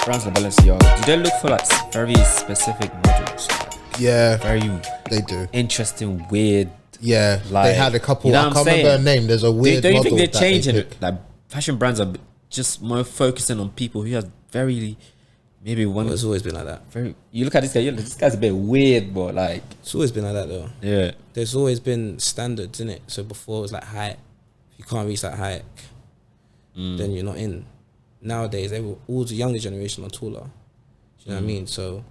brands like Balenciaga, do they look for like very specific models? Yeah, Very they do. interesting, weird. Yeah, Like, they had a couple. you know I what can't I'm remember her saying? name. There's a weird Don't you model think they're that they changing pick. it? Like fashion brands are just more focusing on people who have very maybe one. It's always been like that. Very. You look at this guy. This guy's a bit weird, but like It's always been like that though. yeah. There's always been standards in it. So before it was like height. If you can't reach that height, then you're not in. Nowadays, all the younger generation are taller. Do you know what I mean? So,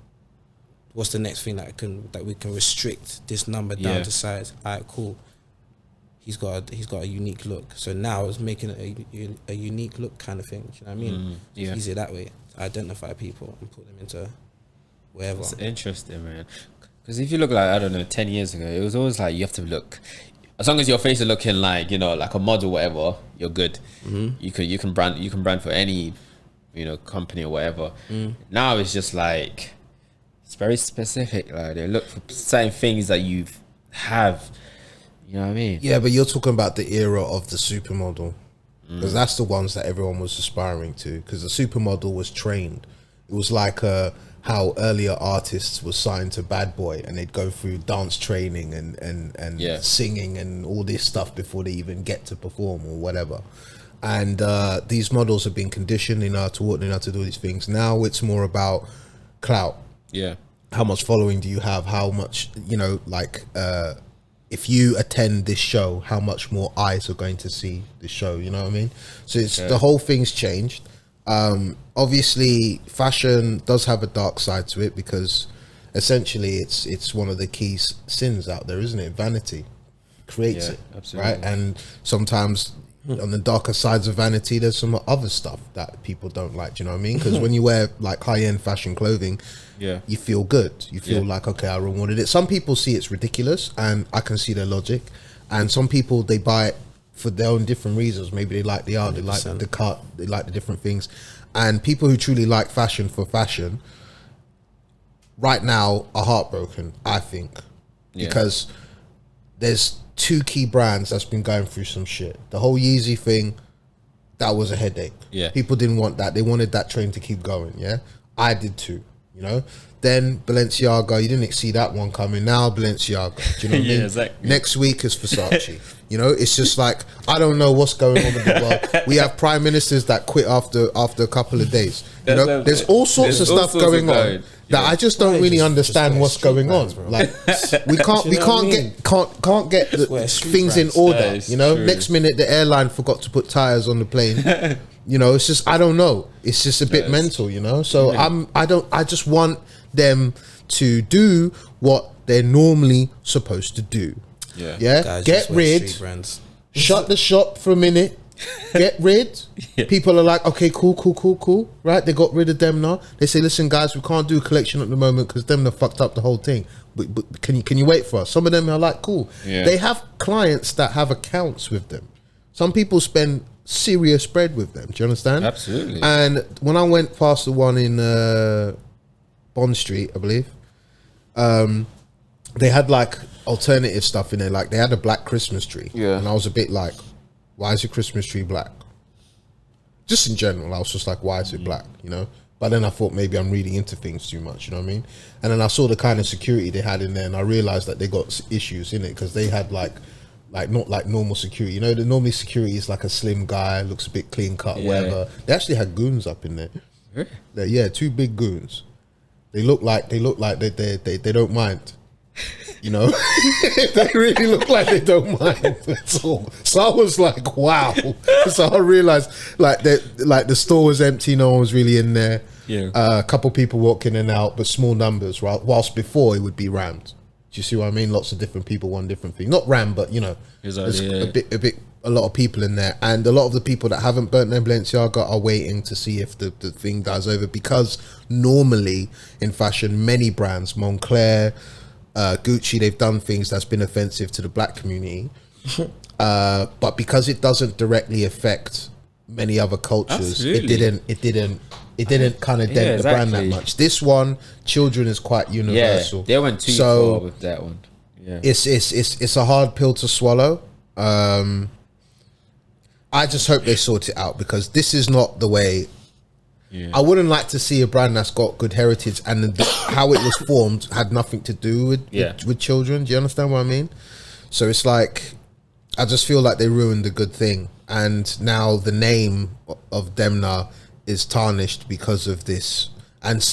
what's the next thing that we can restrict this number down to size? Alright, cool. He's got a unique look. So now it's making it a unique look kind of thing. Do you know what I mean? Yeah. It's easier that way. Identify people and put them into wherever. It's interesting, man. Because if you look like, I don't know, 10 years ago, it was always like you have to look. As long as your face is looking like, you know, like a model, whatever, you're good. You can brand for any, you know, company or whatever. Now it's just like it's very specific. Like they look for certain things that you have. You know what I mean? Yeah, but you're talking about the era of the supermodel, because that's the ones that everyone was aspiring to. Because the supermodel was trained. It was like how earlier artists were signed to Bad Boy, and they'd go through dance training and singing and all this stuff before they even get to perform or whatever. And these models have been conditioned, they know how to walk, they know how to do these things. Now it's more about clout. Yeah. How much following do you have? How much, you know, like if you attend this show, how much more eyes are going to see the show? You know what I mean? So it's the whole thing's changed. Obviously, fashion does have a dark side to it, because essentially it's one of the key sins out there, isn't it? Vanity creates it, absolutely. right? And sometimes on the darker sides of vanity, there's some other stuff that people don't like. Do you know what I mean? Because when you wear like high-end fashion clothing, you feel good. You feel like, okay, I rewarded it. Some people see it's ridiculous, and I can see their logic. And some people, they buy it for their own different reasons. Maybe they like the art, they like the cut, they like the different things. And people who truly like fashion for fashion right now are heartbroken, I think, because there's two key brands that's been going through some shit. The whole Yeezy thing, that was a headache. People didn't want that. They wanted that train to keep going. I did too, you know. Then Balenciaga, you didn't see that one coming. Now Balenciaga, do you know what I mean? Exactly. Next week is Versace. You know, it's just like, I don't know what's going on in the world. We have prime ministers that quit after a couple of days. You know, there's all sorts of stuff going on that I just don't really understand what's going on. Like we can't get the things in order. You know, next minute the airline forgot to put tires on the plane. You know, it's just, I don't know. It's just a bit mental, you know. So I just want them to do what they're normally supposed to do. Guys, get rid, shut the shop for a minute, get rid. People are like, okay, cool, right? They got rid of them now. They say, listen guys, we can't do a collection at the moment because them have fucked up the whole thing, but can you wait for us? Some of them are like, cool. They have clients that have accounts with them. Some people spend serious bread with them. Do you understand? Absolutely. And when I went past the one in Bond Street, I believe, they had like alternative stuff in there. Like they had a black Christmas tree, and I was a bit like, why is your Christmas tree black? Just in general, I was just like, why is it black, you know? But then I thought maybe I'm reading into things too much, you know what I mean? And then I saw the kind of security they had in there, and I realized that they got issues in it, because they had like not like normal security. You know, the normally security is like a slim guy, looks a bit clean cut, whatever. They actually had goons up in there. Two big goons. They look like they don't mind. You know, they really look like they don't mind. That's all. So I was like, wow. So I realized like the store was empty, no one was really in there. A couple people walking in and out, but small numbers, right? Whilst before it would be rammed. Do you see what I mean? Lots of different people want different things. Not rammed, but you know, there's a lot of people in there, and a lot of the people that haven't burnt their Balenciaga are waiting to see if the thing dies over, because normally in fashion, many brands, Moncler, Gucci, they've done things that's been offensive to the black community, but because it doesn't directly affect many other cultures, it didn't kind of dent the brand that much. This one, children, is quite universal. They went too far with that one. It's a hard pill to swallow. I just hope they sort it out, because this is not the way. I wouldn't like to see a brand that's got good heritage and how it was formed had nothing to do with children. Do you understand what I mean? So it's like, I just feel like they ruined a good thing, and now the name of Demna is tarnished because of this. And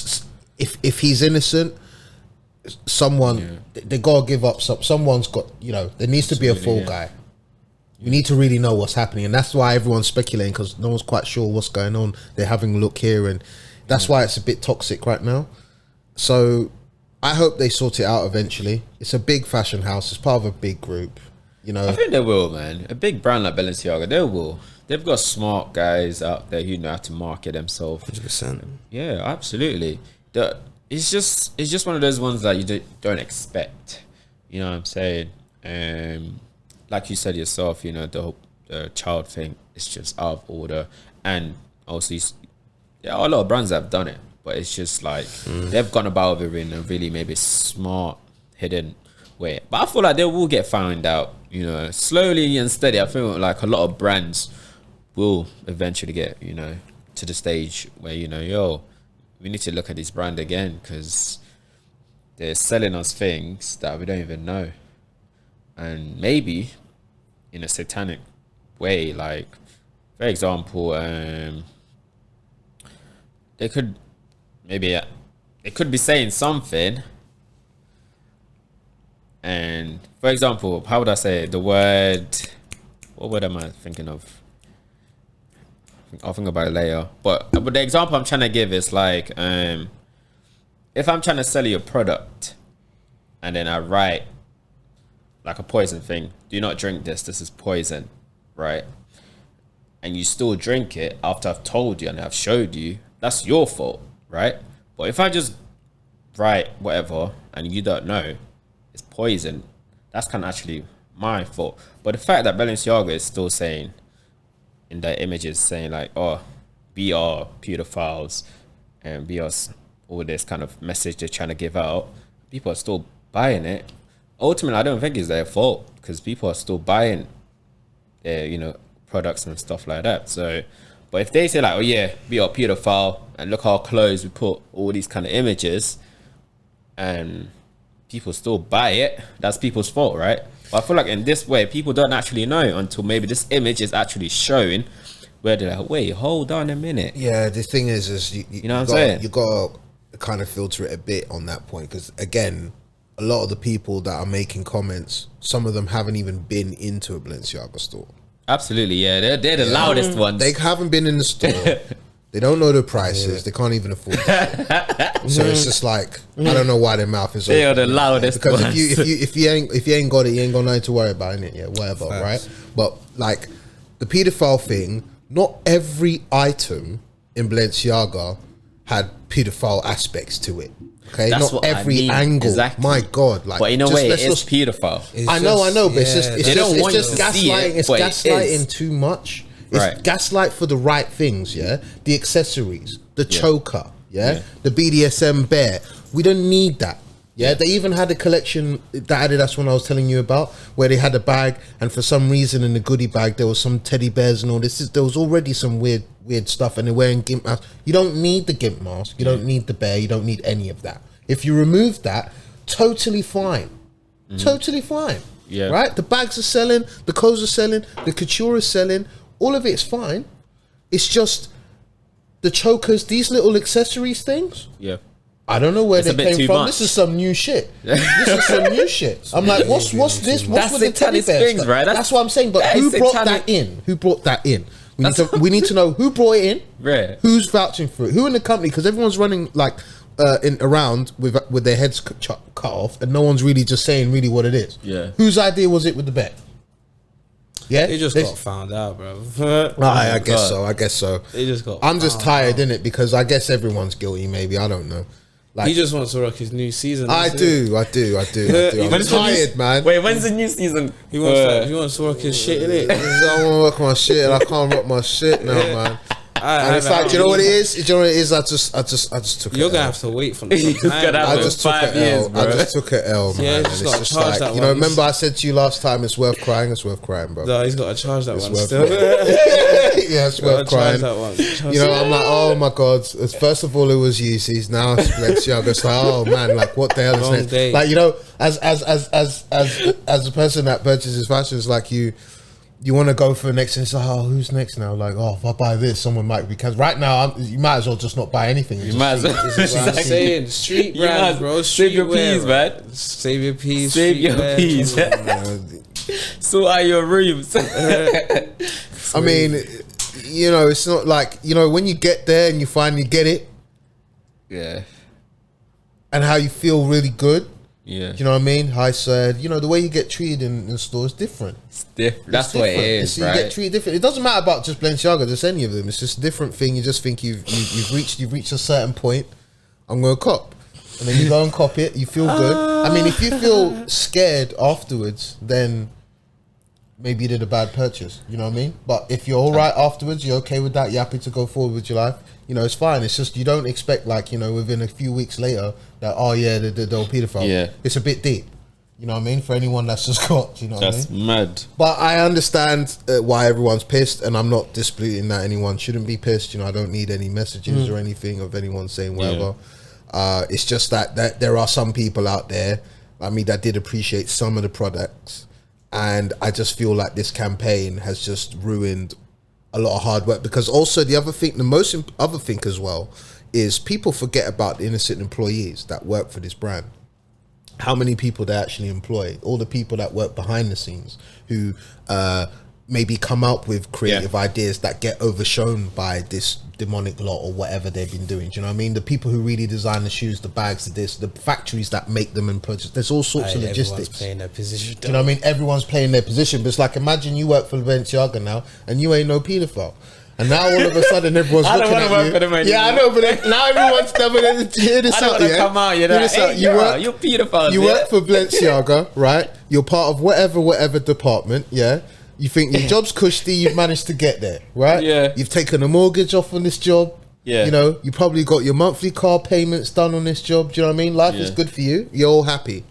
if he's innocent, someone they gotta give up. Someone's got, you know, there needs to be a fall guy. You need to really know what's happening, and that's why everyone's speculating, because no one's quite sure what's going on. They're having a look here, and that's why it's a bit toxic right now. So I hope they sort it out eventually. It's a big fashion house. It's part of a big group. You know, I think they will, man. A big brand like Balenciaga, they will. They've got smart guys out there who know how to market themselves. 100%. Yeah, absolutely. It's just one of those ones that you don't expect. You know what I'm saying? Like you said yourself, you know, the child thing is just out of order. And also, there are a lot of brands that have done it, but it's just like they've gone about it in a really maybe smart, hidden way. But I feel like they will get found out, you know, slowly and steady. I feel like a lot of brands will eventually get, you know, to the stage where, you know, we need to look at this brand again, because they're selling us things that we don't even know. And maybe in a satanic way, like, for example, they could be saying something, and for example, how would I say it? What word am I thinking of? I'll think about it later. But the example I'm trying to give is like, if I'm trying to sell you a product and then I write like a poison thing, do not drink this is poison, right? And you still drink it after I've told you and I've showed you, that's your fault, right? But if I just write whatever and you don't know it's poison, that's kind of actually my fault. But the fact that Balenciaga is still saying in their images, saying like, oh, be our pedophiles and be us, all this kind of message they're trying to give out, people are still buying it. Ultimately, I don't think it's their fault, because people are still buying their, you know, products and stuff like that. So, but if they say like, oh yeah, be our pedophile and look how clothes we put all these kind of images, and people still buy it, that's people's fault, right? But I feel like in this way, people don't actually know until maybe this image is actually showing, where they're like, wait, hold on a minute. Yeah, the thing is you know what I'm saying? You got to kind of filter it a bit on that point, because again, a lot of the people that are making comments, some of them haven't even been into a Balenciaga store. Absolutely, yeah. They're the loudest ones. They haven't been in the store. They don't know the prices. They can't even afford it. So it's just like, I don't know why their mouth is they open. are the loudest because ones. if you ain't got it, you ain't got nothing to worry about, innit? Yeah, whatever, right? But like the pedophile thing, not every item in Balenciaga had pedophile aspects to it. Okay, that's not every angle. Exactly. My God, like, but in a way, it's pedophile. I know, but it's just gaslighting. It's gaslighting too much. It's gaslight for the right things, yeah. The accessories, the choker, the BDSM bear. We don't need that. Yeah, they even had a collection that Adidas one I was telling you about, where they had a bag, and for some reason in the goodie bag there was some teddy bears and all this. There was already some weird stuff, and they're wearing gimp masks. You don't need the gimp mask. You don't need the bear. You don't need any of that. If you remove that, totally fine. Totally fine. Yeah. Right? The bags are selling, the clothes are selling, the couture is selling. All of it's fine. It's just the chokers, these little accessories things. Yeah. I don't know where they came from. This is some new shit. This is some new shit. I'm like, what's this? What's with the teddy bears? Things, right? That's what I'm saying. But who brought that in? Who brought that in? We need to know who brought it in. Right. Who's vouching for it? Who in the company? Because everyone's running like around with their heads cut off, and no one's really just saying really what it is. Yeah. Whose idea was it with the bet? Yeah, they just got found out, bro. I guess so. I guess so. They just got. I'm just tired, innit? Because I guess everyone's guilty. Maybe I don't know. Like, he just wants to rock his new season. I do. I'm tired, man. Wait, when's the new season? He wants to rock his shit, innit? I want to rock my shit, and I can't rock my shit now, man. And it's like, do you know what it is? Do you know what it is? I just took. You're gonna have to wait for the time. I just took an L. I just took an L, man. Yeah, And just it's gotta just charge like, that you know, one. remember I said to you last time, it's worth crying. It's worth crying, bro. No, he's got to charge that one worth still. Yeah, it's worth crying. That one. You know, I'm like, oh my god. First of all, it was Yeezys. Now it's Balenciaga. It's like, oh man, like what the hell is Long next? day. Like, you know, as a person that purchases fashion, it's like you want to go for the next, and it's like, oh, who's next now? Like, oh, if I buy this, someone might, because right now you might as well just not buy anything. You might as well. This is what I'm saying. Street brand, bro. Save your peas, man. Save your peas. Save your peas. So are your rooms. I mean, you know, it's not like, you know, when you get there and you finally get it, Yeah. and how you feel really good. Yeah. Do you know what I mean? How I said, you know, the way you get treated in stores is different. It's different. That's what it is, You right? get treated different. It doesn't matter about just Balenciaga, just any of them. It's just a different thing. You just think you've reached a certain point. I'm going to cop. And then you go and cop it. You feel good. I mean, if you feel scared afterwards, then maybe you did a bad purchase. You know what I mean? But if you're all right afterwards, you're okay with that, you're happy to go forward with your life, you know, it's fine. It's just you don't expect, like, you know, within a few weeks later that, oh yeah, they're paedophile. Yeah. It's a bit deep. You know what I mean? For anyone that's just got, you know what I That's mean? mad. But I understand why everyone's pissed, and I'm not disputing that anyone shouldn't be pissed. You know, I don't need any messages or anything of anyone saying whatever. It's just that there are some people out there, I mean, that did appreciate some of the products, and I just feel like this campaign has just ruined a lot of hard work. Because also the other thing as well, is people forget about the innocent employees that work for this brand. How many people they actually employ, all the people that work behind the scenes who maybe come up with creative ideas that get overshown by this demonic lot or whatever they've been doing. Do you know what I mean? The people who really design the shoes, the bags, the factories that make them and purchase. There's all sorts of logistics. Everyone's playing their position. Do you know what I mean? Everyone's playing their position. But it's like, imagine you work for Balenciaga now and you ain't no paedophile. And now all of a sudden everyone's I don't looking at wanna work you. for them anymore. Yeah, I know, but now everyone's never going to hear this I don't out. want to come out. You're like, hey, you're pedophiles. You work for Balenciaga, right? You're part of whatever department, yeah? You think your job's cushy, you've managed to get there, right? Yeah. You've taken a mortgage off on this job. Yeah. You know, you probably got your monthly car payments done on this job. Do you know what I mean? Life is good for you. You're all happy.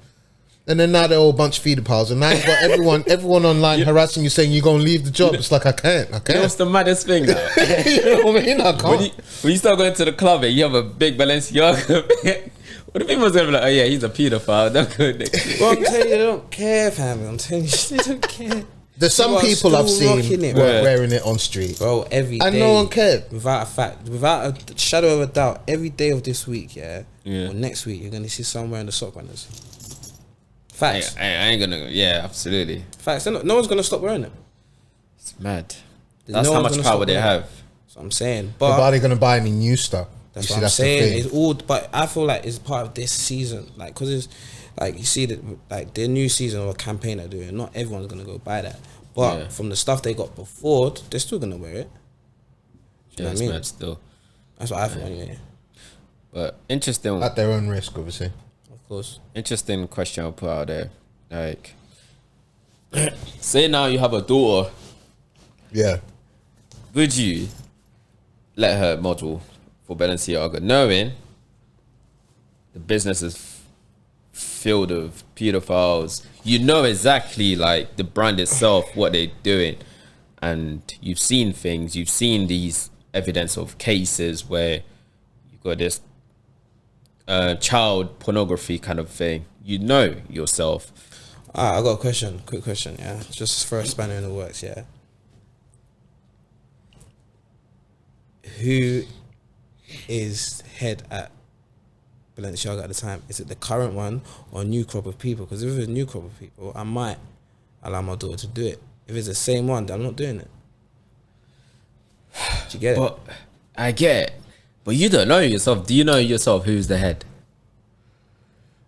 And then now they're all a bunch of feeder piles. And now you've got everyone online harassing you, saying you're going to leave the job. It's like, I can't. You know what's the maddest thing, though? You know what I mean? I can't. When you start going to the club and you have a big Balenciaga, what the people's gonna be like, oh yeah, he's a pedophile. Don't go next. Well, I'm telling you, they don't care, fam. I'm telling you, they don't care. There's some people I've seen wearing it on street. Bro, every day. And no one cared. Without a shadow of a doubt, every day of this week, or next week, you're going to see someone wearing the sock runners. Facts. I ain't gonna, absolutely. Facts. No one's going to stop wearing them. It's mad. That's how much power they have. That's what I'm saying. But are they going to buy any new stuff? That's what I'm saying. It's all, but I feel like it's part of this season. Like, because it's, like, you see that, like, their new season or campaign they're doing, not everyone's going to go buy that. But from the stuff they got before, they're still going to wear it. You know what I mean? Still. That's what I feel anyway. But interesting. At their own risk, obviously. Of course. Interesting question I'll put out there. Like, say now you have a daughter. Yeah. Would you let her model for Balenciaga, knowing the business is filled of pedophiles? You know exactly, like, the brand itself, what they're doing, and you've seen things. You've seen these evidence of cases where you got this child pornography kind of thing. You know yourself. I got a question. Quick question. Yeah, just for a spanner in the works. Yeah. Who is head at Balenciaga at the time? Is it the current one or a new crop of people? Because if it's a new crop of people, I might allow my daughter to do it. If it's the same one, then I'm not doing it. Do you get it? But I get it. But you don't know yourself. Do you know yourself who's the head?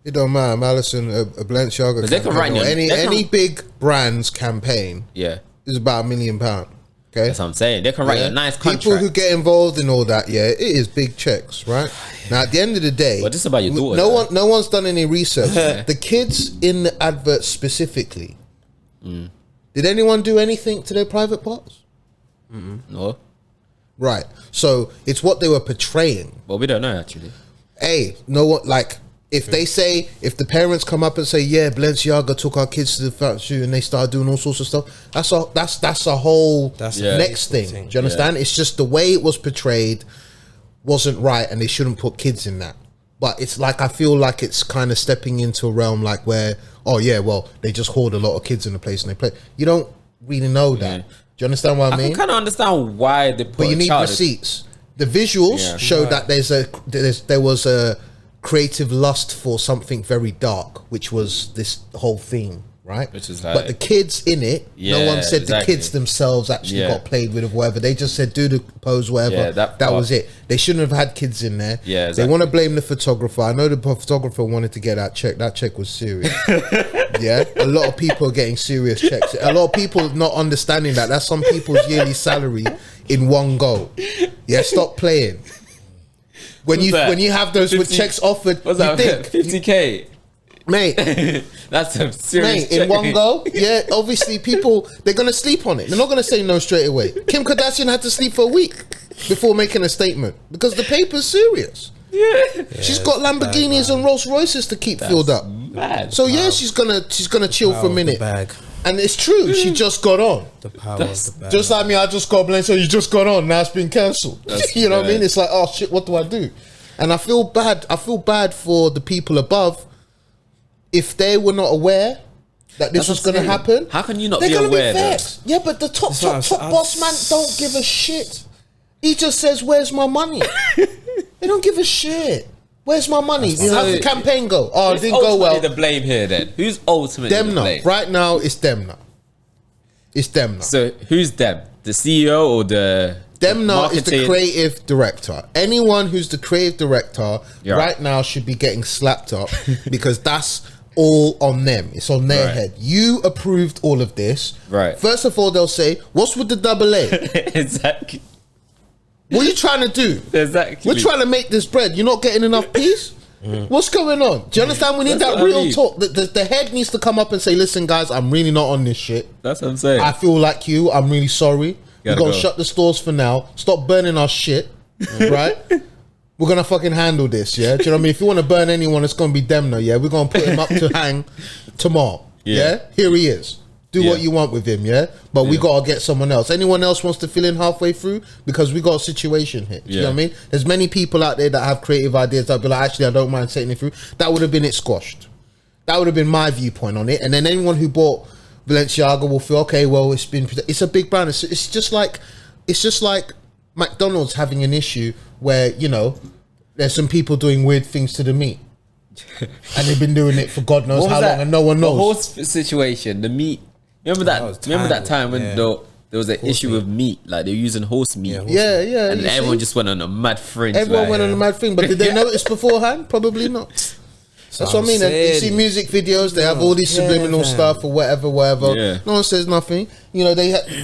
It don't matter, Malison, a Balenciaga They can write any big brand's campaign is about £1 million. Okay, that's what I'm saying. They can write a nice contract. People who get involved in all that, it is big checks, right? Now, at the end of the day, this is about your daughter. No one's done any research. The kids in the advert specifically, did anyone do anything to their private parts? No. Right. So it's what they were portraying. Well, we don't know actually. Hey, know what? Like, if they say, if the parents come up and say, yeah, Balenciaga took our kids to the factory and they start doing all sorts of stuff, that's a whole next thing. Do you understand? It's just the way it was portrayed wasn't right, and they shouldn't put kids in that. But it's like, I feel like it's kind of stepping into a realm like where, oh yeah, well, they just hoard a lot of kids in the place and they play. You don't really know that. Do you understand what I mean? I can kind of understand why they put. But you need receipts. The visuals show that there was a creative lust for something very dark, which was this whole theme, right? Which is like, but the kids in it, no one said the kids themselves actually got played with or whatever. They just said do the pose, whatever. That was it. They shouldn't have had kids in there. Yeah, exactly. They want to blame the photographer. I know the photographer wanted to get that check. That check was serious. Yeah, a lot of people are getting serious checks. A lot of people not understanding that. That's some people's yearly salary in one go. Yeah, stop playing. When you have those 50, with checks offered, what's that? 50K, mate. That's a serious check. In one go. Yeah, obviously people, they're gonna sleep on it. They're not gonna say no straight away. Kim Kardashian had to sleep for a week before making a statement because the paper's serious. Yeah, she's got Lamborghinis and Rolls Royces to keep filled up. Mad. So yeah, she's gonna chill for a minute. Bag. And it's true, she just got on. The power of the bag. Just like me, I just got blamed, so you just got on, now it's been cancelled. You know what I mean? It's like, oh shit, what do I do? And I feel bad for the people above if they were not aware that this was going to happen. How can you not be aware? Yeah, but the top boss man don't give a shit. He just says, where's my money? They don't give a shit. Where's my money? How's the campaign go? Oh, it didn't go well. The blame here then? Who's ultimately them the blame? Right now, it's them now. It's them now. So who's them? The CEO or the Demna is the creative director. Anyone who's the creative director right now should be getting slapped up because that's all on them. It's on their head. You approved all of this. Right. First of all, they'll say, what's with the double A? Exactly. What are you trying to do? Exactly. We're trying to make this bread. You're not getting enough peace? What's going on? Do you understand? We need that real talk. The head needs to come up and say, listen, guys, I'm really not on this shit. That's what I'm saying. I feel like you. I'm really sorry. We're going to shut the stores for now. Stop burning our shit. Right? We're going to fucking handle this, yeah? Do you know what I mean? If you want to burn anyone, it's going to be Demna, yeah? We're going to put him up to hang tomorrow. Yeah? Here he is. Do what you want with him, yeah? But we got to get someone else. Anyone else wants to fill in halfway through? Because we got a situation here. Do you know what I mean? There's many people out there that have creative ideas that be like, actually, I don't mind setting it through. That would have been it squashed. That would have been my viewpoint on it. And then anyone who bought Balenciaga will feel, okay, well, it's a big brand. It's just like McDonald's having an issue where, you know, there's some people doing weird things to the meat. And they've been doing it for God knows how long and no one knows. The horse situation, the meat. Remember that time when there was an issue with meat, like they were using horse meat. Yeah. And everyone just went on a mad fringe. Everyone went on a mad thing, but did they notice beforehand? Probably not. That's what I mean. You see music videos, they have all these subliminal stuff or whatever. No one says nothing. You know,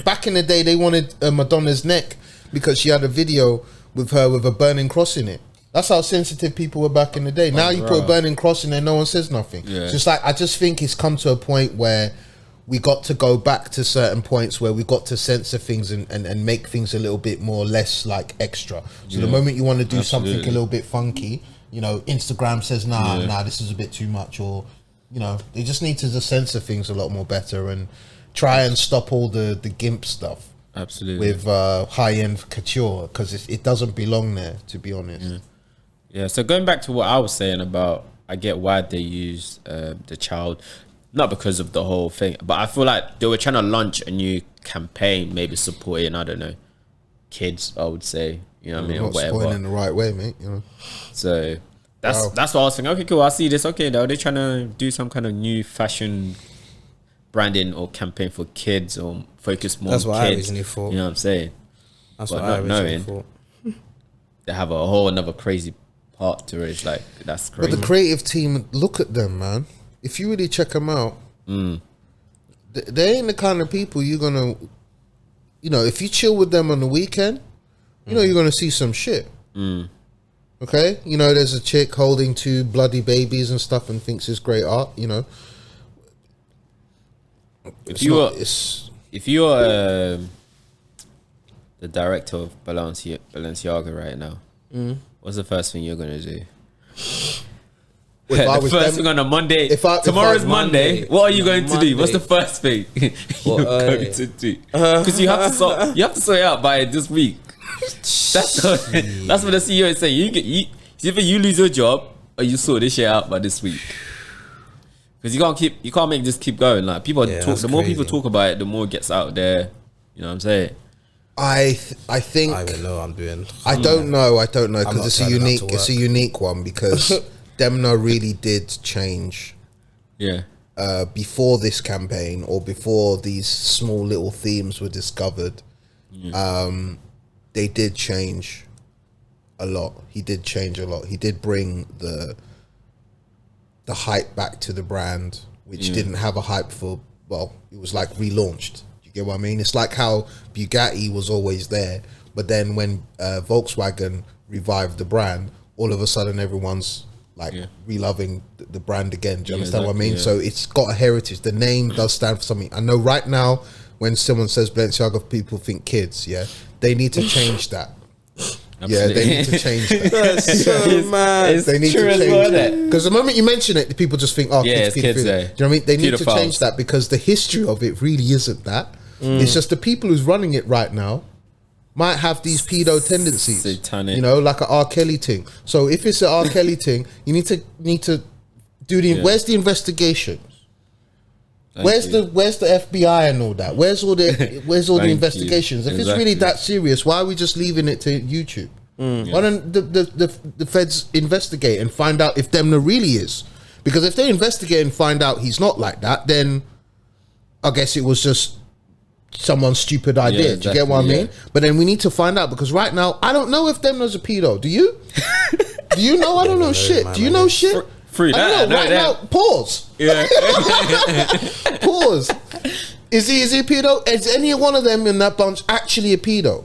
back in the day, they wanted Madonna's neck because she had a video with her with a burning cross in it. That's how sensitive people were back in the day. Now you put a burning cross in there, no one says nothing. Just like, I just think it's come to a point where we got to go back to certain points where we got to censor things and make things a little bit more less like extra. So the moment you want to do something a little bit funky, you know, Instagram says, nah, this is a bit too much, or, you know, they just need to just censor things a lot more better and try and stop all the GIMP stuff. Absolutely. With high-end couture, because it doesn't belong there, to be honest. Yeah, so going back to what I was saying about, I get why they use the child, not because of the whole thing, but I feel like they were trying to launch a new campaign, maybe supporting, I don't know, kids, I would say, you know what I mean, or whatever. Not spoiling the right way, mate, you know. So that's what I was thinking. Okay, cool, I see this. Okay, they're trying to do some kind of new fashion branding or campaign for kids or focus more on kids. That's what I originally thought. You know what I'm saying? That's what I originally thought. They have a whole another crazy part to it. It's like, that's crazy. But the creative team, look at them, man. If you really check them out, they ain't the kind of people you're gonna, you know, if you chill with them on the weekend, you know you're gonna see some shit. Okay, you know, there's a chick holding 2 bloody babies and stuff and thinks it's great art. You know, if you're the director of Balenciaga right now, what's the first thing you're gonna do? The first thing on a Monday. Tomorrow's Monday. What are you going to do? What's the first thing you're going to do? Because you have to sort it out by this week. That's what the CEO is saying. Either you lose your job or you sort this shit out by this week. Because you can't make this keep going. Like people talk. The more people talk about it, the more it gets out there. You know what I'm saying? I think I don't know what I'm doing. I don't know because it's a unique one because Demna really did change. Yeah. Before this campaign or before these small little themes were discovered, they did change a lot. He did change a lot. He did bring the hype back to the brand, which didn't have a hype for. Well, it was like relaunched. You get what I mean? It's like how Bugatti was always there, but then when Volkswagen revived the brand, all of a sudden everyone's like reloving the brand again. Do you understand what I mean? Yeah. So it's got a heritage. The name does stand for something. I know right now when someone says Balenciaga, people think kids. Yeah, they need to change that. Absolutely. Yeah, they need to change that. That's so mad. They need to change that because the moment you mention it, people just think, "Oh, kids." Do you know what I mean? They need to change that because the history of it really isn't that. It's just the people who's running it right now might have these pedo tendencies, satanic. You know, like an R. Kelly thing. So if it's an R. Kelly thing, you need to do the. Where's the investigation? Where's the FBI and all that? Where's all the investigations? If it's really that serious, why are we just leaving it to YouTube? Why don't the feds investigate and find out if Demna really is? Because if they investigate and find out he's not like that, then I guess it was just someone's stupid idea. Do you get what I mean? But then we need to find out because right now I don't know if Demna's a pedo. Do you? Do you know? I don't know shit. Do you know shit? Free that. Right now, pause. Yeah. Pause. Is he a pedo? Is any one of them in that bunch actually a pedo?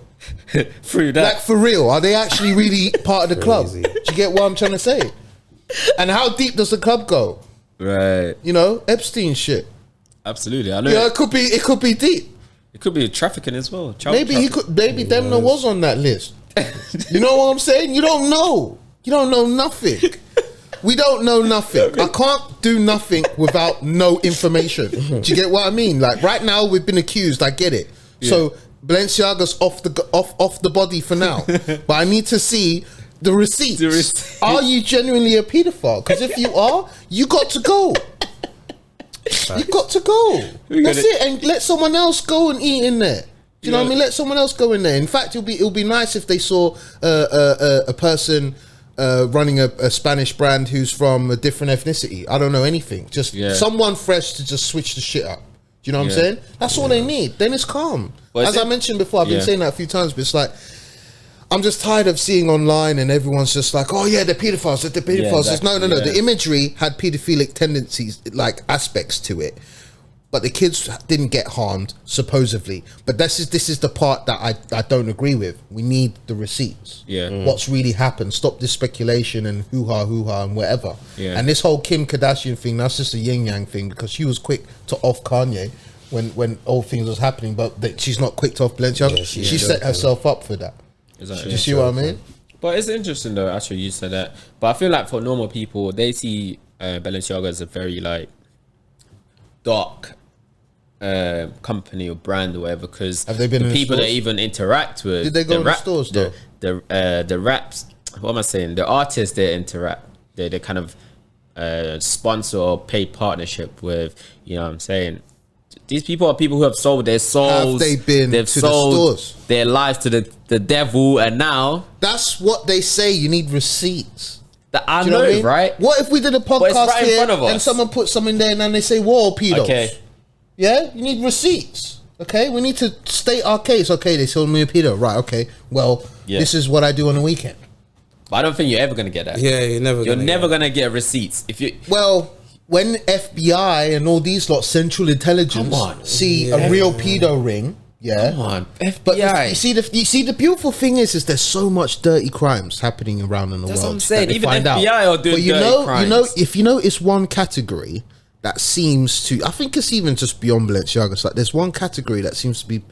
Free that. Like for real? Are they actually really part of the club? Do you get what I'm trying to say? And how deep does the club go? Right. You know, Epstein shit. Absolutely. I know. Yeah, it could be deep. It could be trafficking as well. Maybe Demna was on that list. You know what I'm saying? You don't know. You don't know nothing. We don't know nothing. I can't do nothing without no information. Do you get what I mean? Like right now, we've been accused. I get it. Yeah. So Balenciaga's off the body for now. But I need to see the receipts. Are you genuinely a paedophile? Because if you are, you got to go. You got to go. That's it. And let someone else go and eat in there. Do you know what I mean? Let someone else go in there. In fact, it'll be nice if they saw a person running a Spanish brand who's from a different ethnicity. I don't know anything. Just someone fresh to just switch the shit up. Do you know what I'm saying? That's all they need. Then it's calm. Well, as I mentioned before, I've been saying that a few times, but it's like I'm just tired of seeing online and everyone's just like, oh yeah, they're pedophiles. They're pedophiles. Yeah, exactly. No. The imagery had pedophilic tendencies, like aspects to it. But the kids didn't get harmed, supposedly. But this is the part that I don't agree with. We need the receipts. Yeah. What's really happened. Stop this speculation and hoo-ha, and whatever. Yeah. And this whole Kim Kardashian thing, that's just a yin-yang thing because she was quick to off Kanye when all things was happening, but she's not quick to off Balenciaga. Yeah, she set herself up for that. Exactly. Do you see what I mean? But it's interesting though, actually, you said that. But I feel like for normal people, they see Balenciaga as a very like dark company or brand or whatever, because have they been the people that even interact with, did they go in the stores though? The raps, what am I saying? The artists they interact, they kind of sponsor or pay partnership with. You know what I'm saying? These people are people who have sold their souls. Have they been to the stores? Their lives to the devil, and now that's what they say. You need receipts. I know, what I mean? Right? What if we did a podcast right here and someone put something there and then they say, "Whoa, pedos." Okay. Yeah, you need receipts. Okay, we need to state our case. Okay, they sold me a pedo. Right. Okay. Well, this is what I do on the weekend. But I don't think you're ever gonna get that. Yeah, you're never gonna get receipts if you. Well, when FBI and all these lot, Central Intelligence, see a real pedo ring. Yeah. Come on, FBI. But you see the beautiful thing is there's so much dirty crimes happening around in the world. That's what I'm saying. Even FBI are doing dirty crimes. If you know, it's one category that seems to, I think it's even just beyond Balenciaga. It's like there's one category that seems to be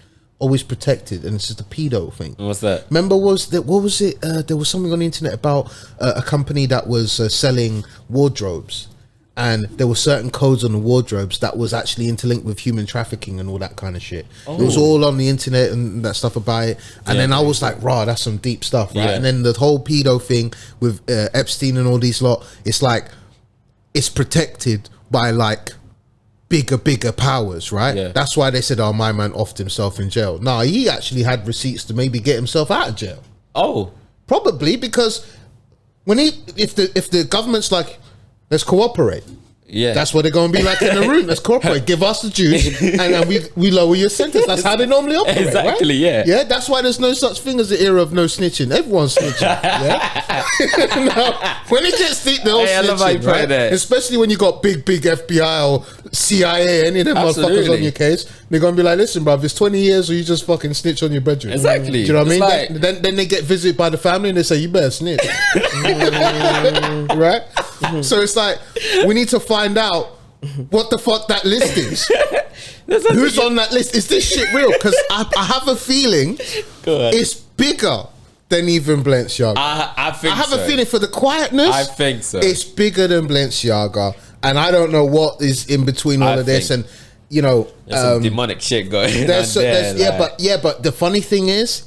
always protected, and it's just a pedo thing. What's that? Remember, what was it? There was something on the internet about a company that was selling wardrobes, and there were certain codes on the wardrobes that was actually interlinked with human trafficking and all that kind of shit. It was all on the internet and that stuff about it. And then I was like, "Raw, that's some deep stuff, right?" Yeah. And then the whole pedo thing with Epstein and all these lot, it's like it's protected by like bigger powers, right? Yeah. That's why they said, "Oh, my man offed himself in jail." No, he actually had receipts to maybe get himself out of jail. Oh, Probably because if the government's like, let's cooperate. yeah. That's what they're going to be like in the room. Let's cooperate. Give us the juice, and then we lower your sentence. That's how they normally operate. Exactly, right? yeah. Yeah, that's why there's no such thing as the era of no snitching. Everyone's snitching. Yeah. No, when it gets deep, they're all Hey, I love how you snitching, put it right? there. Especially when you got big FBI or CIA, any of them motherfuckers Absolutely. on your case. They're going to be like, listen, bruv, it's 20 years or you just fucking snitch on your bedroom. Exactly. Do you know what I mean? It's like- Then they get visited by the family and they say, you better snitch. Right? So it's like, we need to find out what the fuck that list is. Who's on that list? Is this shit real? Because I have a feeling Go on. it's bigger than even Balenciaga. I think I have so. a feeling for the quietness. I think so. It's bigger than Balenciaga, and I don't know what is in between all I of this. think- And you know, There's some demonic shit going on there's, there. but the funny thing is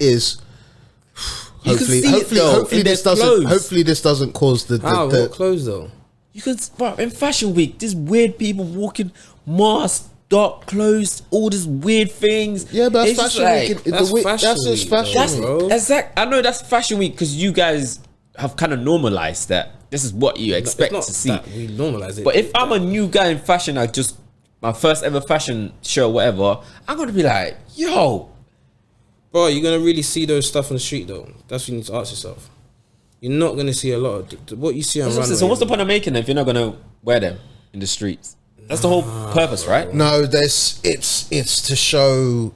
You can see it, though, hopefully in their this doesn't clothes. hopefully this doesn't cause the What clothes though? You can, bro, in Fashion Week, these weird people walking, masked, dark clothes, all these weird things. yeah, but It's that's just Fashion like- Week. that's Fashion That's just Week, Fashion though, Week. bro. Exact. I know that's Fashion Week because you guys have kind of normalized that. This is what you expect to see. That we normalize it. But if I'm a new guy in fashion, I just my first ever fashion show, whatever, I'm gonna be like, yo, bro, you're gonna really see those stuff on the street though. That's what you need to ask yourself. You're not gonna see a lot of what you see on runway. so what's the point of making them if you're not gonna wear them in the streets? That's the whole purpose, right? No, it's to show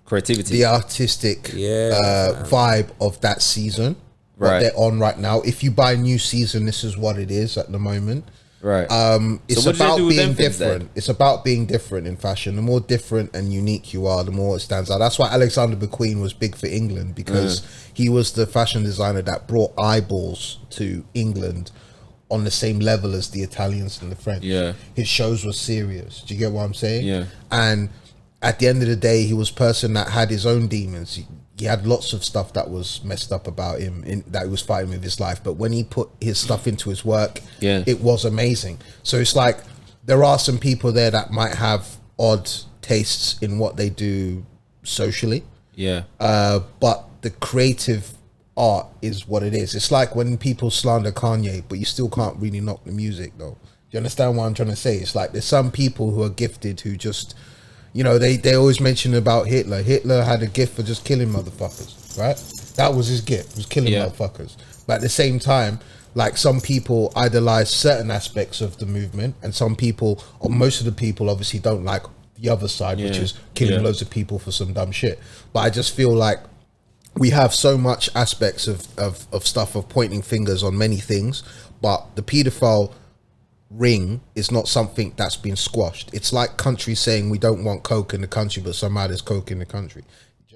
Creativity. the artistic vibe of that season, what Right. they're on right now. If you buy a new season, this is what it is at the moment. Right. It's So what do they about do with being them things different. then? It's about being different in fashion. The more different and unique you are, the more it stands out. That's why Alexander McQueen was big for England, because he was the fashion designer that brought eyeballs to England on the same level as the Italians and the French. Yeah. His shows were serious. Do you get what I'm saying? Yeah. And at the end of the day, he was a person that had his own demons. He had lots of stuff that was messed up about him, that he was fighting with his life. But when he put his stuff into his work, it was amazing. So it's like there are some people there that might have odd tastes in what they do socially. Yeah. But the creative art is what it is. It's like when people slander Kanye, but you still can't really knock the music, though. Do you understand what I'm trying to say? It's like there's some people who are gifted who just, you know, they always mention about Hitler. Hitler had a gift for just killing motherfuckers, right? That was his gift, was killing motherfuckers. But at the same time, like, some people idolize certain aspects of the movement, and some people, or most of the people, obviously don't like the other side, which is killing loads of people for some dumb shit. But I just feel like we have so much aspects of stuff, of pointing fingers on many things, but the paedophile ring is not something that's been squashed. It's like countries saying we don't want coke in the country, but somehow there's coke in the country.